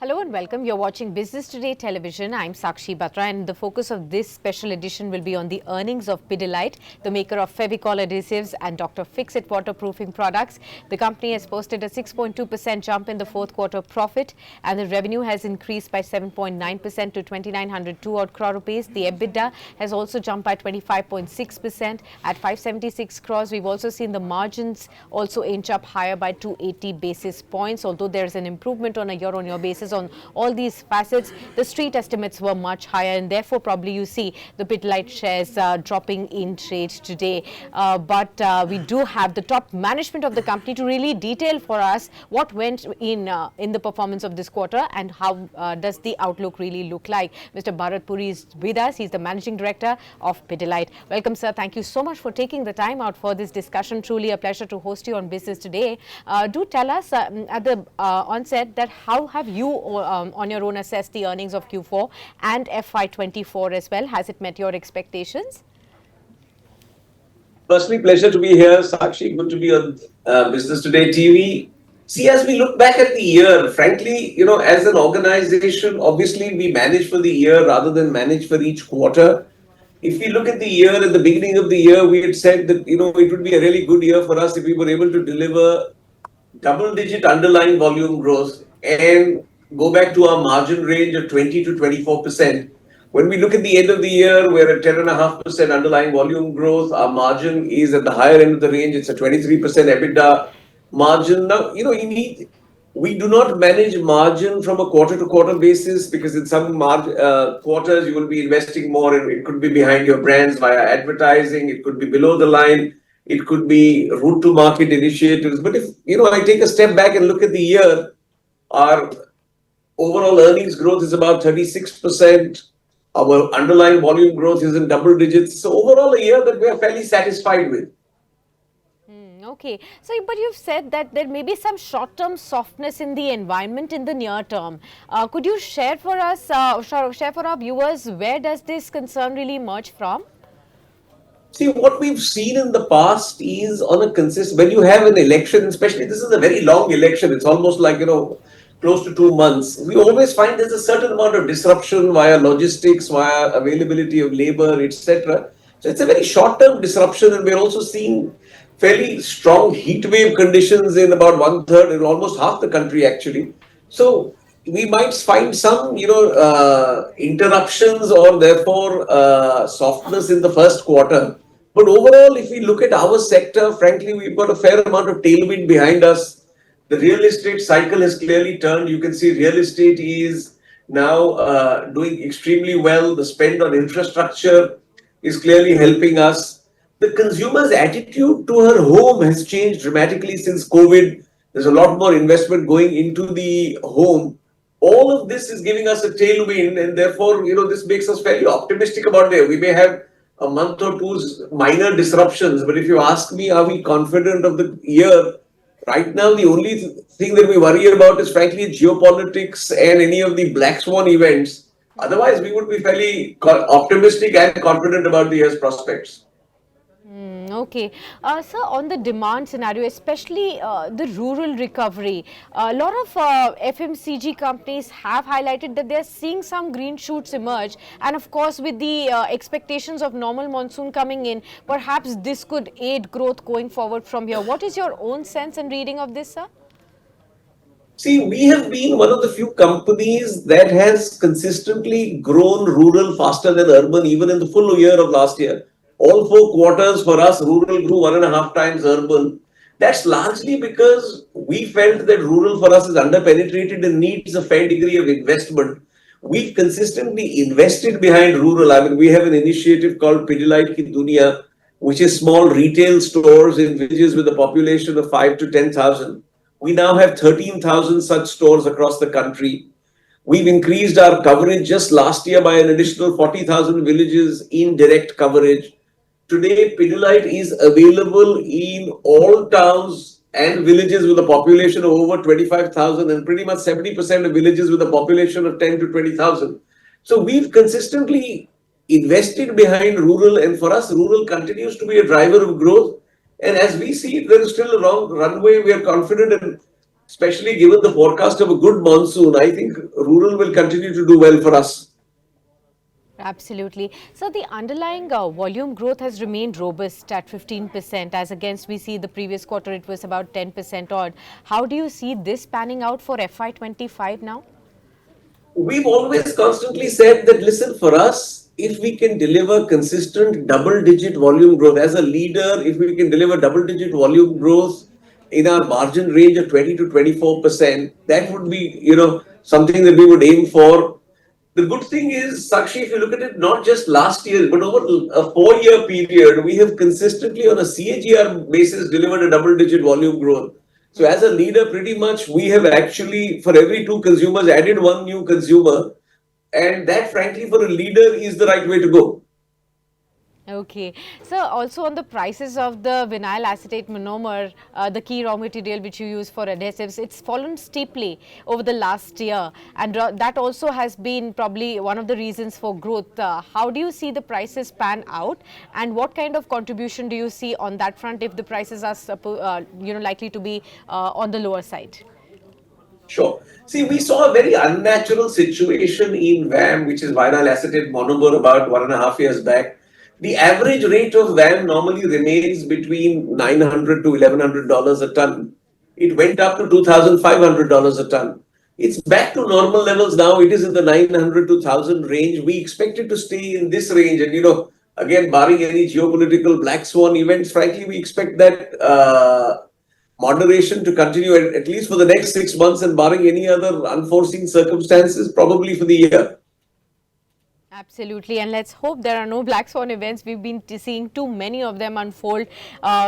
Hello and welcome. You're watching Business Today Television. I'm Sakshi Batra and the focus of this special edition will be on the earnings of Pidilite, the maker of Fevicol adhesives and Dr. Fix-It waterproofing products. The company has posted a 6.2% jump in the fourth quarter profit and the revenue has increased by 7.9% to 2,902 odd crore rupees. The EBITDA has also jumped by 25.6% at 576 crores. We've also seen the margins also inch up higher by 280 basis points, although there's an improvement on a year-on-year basis on all these facets. The street estimates were much higher and therefore probably you see the Pidilite shares dropping in trade today. But we do have the top management of the company to really detail for us what went in the performance of this quarter and how does the outlook really look like. Mr. Bharat Puri is with us. He's the Managing Director of Pidilite. Welcome, sir. Thank you so much for taking the time out for this discussion. Truly a pleasure to host you on Business Today. Do tell us at the onset that how have you on your own assessed the earnings of Q4 and FY24 as well? Has it met your expectations? Firstly, pleasure to be here, Sakshi. Good to be on Business Today TV. See, as we look back at the year, frankly, as an organization, obviously we manage for the year rather than manage for each quarter. If we look at the year, at the beginning of the year, we had said that, it would be a really good year for us if we were able to deliver double-digit underlying volume growth and go back to our margin range of 20 to 24%. When we look at the end of the year, we're at 10.5% underlying volume growth. Our margin is at the higher end of the range. It's a 23% EBITDA margin. Now, we do not manage margin from a quarter-to-quarter basis because in some quarters you will be investing more and it could be behind your brands via advertising. It could be below the line. It could be route to market initiatives. But if, I take a step back and look at the year, our overall earnings growth is about 36%. Our underlying volume growth is in double digits. So overall a year that we are fairly satisfied with. Okay. So, but you've said that there may be some short-term softness in the environment in the near term. Could you share for us, share for our viewers, where does this concern really emerge from? See, what we've seen in the past is on a when you have an election, especially this is a very long election, it's almost like, close to 2 months. We always find there's a certain amount of disruption via logistics, via availability of labor, etc. So it's a very short-term disruption, and we're also seeing fairly strong heat wave conditions in about one-third, in almost half the country actually. So we might find some, interruptions or therefore softness in the first quarter. But overall, if we look at our sector, frankly, we've got a fair amount of tailwind behind us. The real estate cycle has clearly turned. You can see real estate is now doing extremely well. The spend on infrastructure is clearly helping us. The consumer's attitude to her home has changed dramatically since COVID. There's a lot more investment going into the home. All of this is giving us a tailwind, and therefore, this makes us fairly optimistic about it. We may have a month or two's minor disruptions, but if you ask me, are we confident of the year? Right now, the only thing that we worry about is frankly geopolitics and any of the black swan events. Otherwise, we would be fairly optimistic and confident about the year's prospects. Okay. Sir, on the demand scenario, especially the rural recovery, a lot of FMCG companies have highlighted that they're seeing some green shoots emerge. And of course, with the expectations of normal monsoon coming in, perhaps this could aid growth going forward from here. What is your own sense and reading of this, sir? See, we have been one of the few companies that has consistently grown rural faster than urban, even in the full year of last year. All 4 quarters for us, rural grew 1.5 times urban. That's largely because we felt that rural for us is underpenetrated and needs a fair degree of investment. We've consistently invested behind rural. I mean, we have an initiative called Pidilite Dunia, which is small retail stores in villages with a population of 5 to 10,000. We now have 13,000 such stores across the country. We've increased our coverage just last year by an additional 40,000 villages in direct coverage. Today, Pidilite is available in all towns and villages with a population of over 25,000 and pretty much 70% of villages with a population of 10 to 20,000. So we've consistently invested behind rural, and for us, rural continues to be a driver of growth. And as we see it, there is still a long runway. We are confident, and especially given the forecast of a good monsoon. I think rural will continue to do well for us. Absolutely. So the underlying volume growth has remained robust at 15%, as against we see the previous quarter it was about 10% odd. How do you see this panning out for FY25 now? We've always constantly said that, listen, for us, if we can deliver consistent double digit volume growth as a leader, if we can deliver double digit volume growth in our margin range of 20 to 24%, that would be, something that we would aim for. The good thing is, Sakshi, if you look at it, not just last year, but over a 4 year period, we have consistently on a CAGR basis delivered a double digit volume growth. So as a leader, pretty much we have actually, for every two consumers, added one new consumer. And that, frankly, for a leader is the right way to go. Okay. So also on the prices of the vinyl acetate monomer, the key raw material which you use for adhesives, it's fallen steeply over the last year, and that also has been probably one of the reasons for growth. How do you see the prices pan out, and what kind of contribution do you see on that front if the prices are likely to be on the lower side? Sure. See, we saw a very unnatural situation in VAM, which is vinyl acetate monomer, about 1.5 years back. The average rate of VAM normally remains between $900 to $1,100 a ton. It went up to $2,500 a ton. It's back to normal levels now. It is in the 900 to 1,000 range. We expect it to stay in this range. And, again, barring any geopolitical black swan events, frankly, we expect that moderation to continue at least for the next 6 months, and barring any other unforeseen circumstances, probably for the year. Absolutely, and let's hope there are no black swan events. We've been seeing too many of them unfold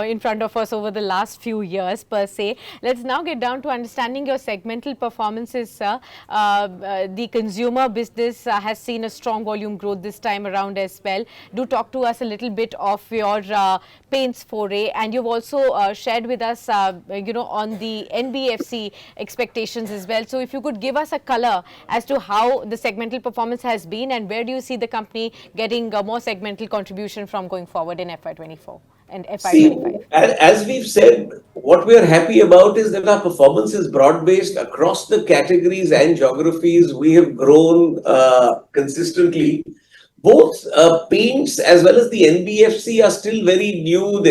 in front of us over the last few years per se. Let's now get down to understanding your segmental performances, sir. The consumer business has seen a strong volume growth this time around as well. Do talk to us a little bit of your paints foray, and you've also shared with us, on the NBFC expectations as well. So if you could give us a color as to how the segmental performance has been, and where do you see the company getting more segmental contribution from going forward in FY24 and FY25? See, as we've said, what we are happy about is that our performance is broad-based across the categories and geographies. We have grown consistently. Both paints as well as the NBFC are still very new.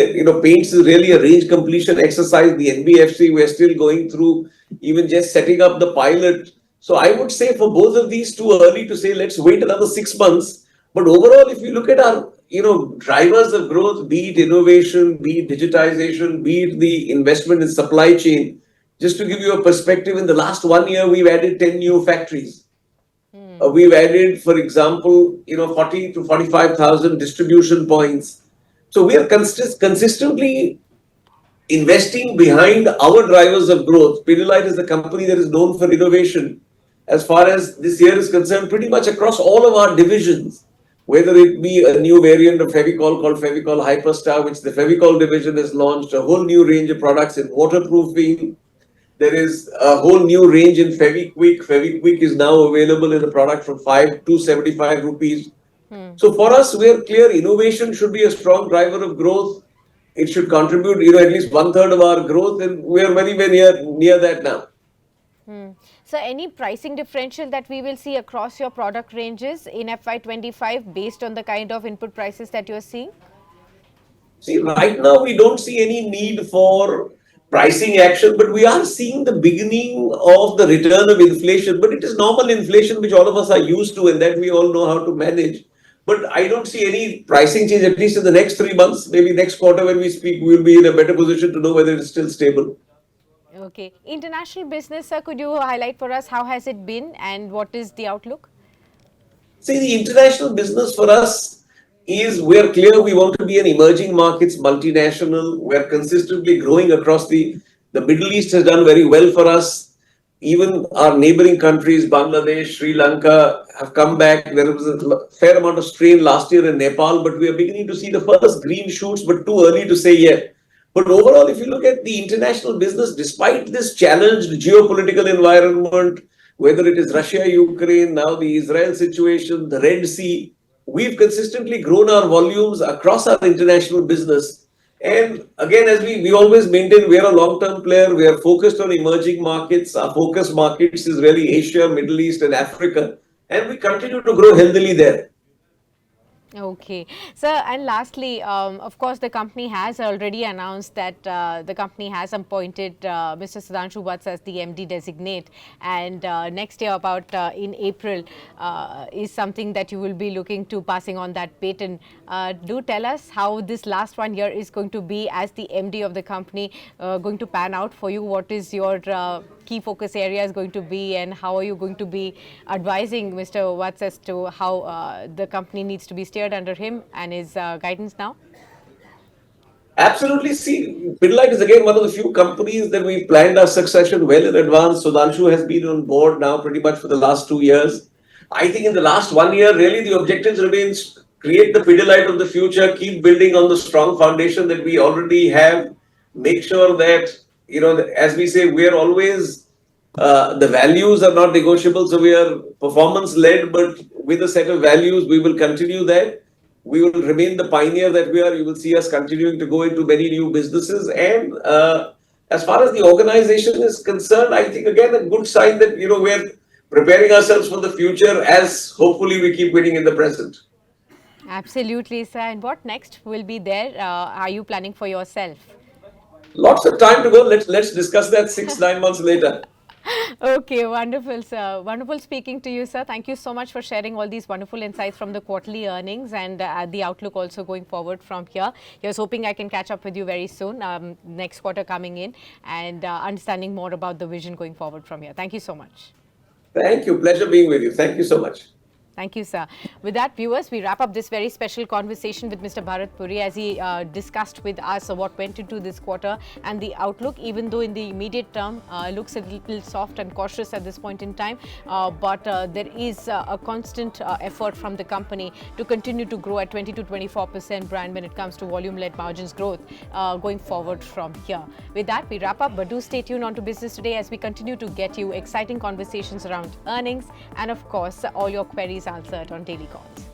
Paints is really a range completion exercise. The NBFC, we're still going through even just setting up the pilot. So I would say for both of these, too early to say, let's wait another 6 months. But overall, if you look at our, drivers of growth, be it innovation, be it digitization, be it the investment in supply chain, just to give you a perspective, in the last 1 year, we've added 10 new factories. We've added, for example, 40 to 45,000 distribution points. So we are consistently investing behind our drivers of growth. Pidilite is a company that is known for innovation. As far as this year is concerned, pretty much across all of our divisions, whether it be a new variant of Fevicol called Fevicol Hyperstar, which the Fevicol division has launched, a whole new range of products in waterproofing. There is a whole new range in Fevikwik. Fevikwik is now available in a product from 275 rupees. So for us, we are clear innovation should be a strong driver of growth. It should contribute, at least 1/3 of our growth, and we are very, very near that now. So any pricing differential that we will see across your product ranges in FY25 based on the kind of input prices that you're seeing? See, right now we don't see any need for pricing action, but we are seeing the beginning of the return of inflation. But it is normal inflation, which all of us are used to, and that we all know how to manage. But I don't see any pricing change, at least in the next 3 months. Maybe next quarter when we speak, we'll be in a better position to know whether it's still stable. Okay. International business, sir, could you highlight for us how has it been and what is the outlook? See, the international business for us is, we're clear we want to be an emerging markets multinational. We're consistently growing across the Middle East has done very well for us. Even our neighboring countries, Bangladesh, Sri Lanka, have come back. There was a fair amount of strain last year in Nepal, but we are beginning to see the first green shoots, but too early to say yet. But overall, if you look at the international business, despite this challenged geopolitical environment, whether it is Russia, Ukraine, now the Israel situation, the Red Sea, we've consistently grown our volumes across our international business. And again, as we always maintain, we are a long-term player. We are focused on emerging markets. Our focus markets is really Asia, Middle East, and Africa. And we continue to grow healthily there. Okay. So, and lastly, of course, the company has already announced that the company has appointed Mr. Sudhanshu Vats as the MD designate, and next year, about in April, is something that you will be looking to passing on that baton. Do tell us how this last 1 year is going to be as the MD of the company, going to pan out for you. What is your key focus area is going to be, and how are you going to be advising Mr. Watts as to how the company needs to be steered under him and his guidance now? Absolutely. See, Pidilite is again one of the few companies that we planned our succession well in advance. Sudhanshu has been on board now pretty much for the last 2 years. I think in the last 1 year, really the objectives remains create the Pidilite of the future, keep building on the strong foundation that we already have, make sure that, as we say, we are always the values are not negotiable. So we are performance led, but with a set of values, we will continue that. We will remain the pioneer that we are. You will see us continuing to go into many new businesses. And as far as the organization is concerned, I think again a good sign that we're preparing ourselves for the future as hopefully we keep winning in the present. Absolutely, sir. And what next will be there? Are you planning for yourself? Lots of time to go. Let's discuss that 6 9 months later. Okay, wonderful, sir. Wonderful speaking to you, sir. Thank you so much for sharing all these wonderful insights from the quarterly earnings and the outlook also going forward from here. Here's hoping I can catch up with you very soon, next quarter coming in, and understanding more about the vision going forward from here. Thank you so much. Thank you. Pleasure being with you. Thank you so much. Thank you, sir. With that, viewers, we wrap up this very special conversation with Mr. Bharat Puri as he discussed with us what went into this quarter and the outlook, even though in the immediate term looks a little soft and cautious at this point in time. But there is a constant effort from the company to continue to grow at 20 to 24% brand when it comes to volume-led margins growth going forward from here. With that, we wrap up, but do stay tuned on to Business Today as we continue to get you exciting conversations around earnings and, of course, all your queries answered on Daily Calls.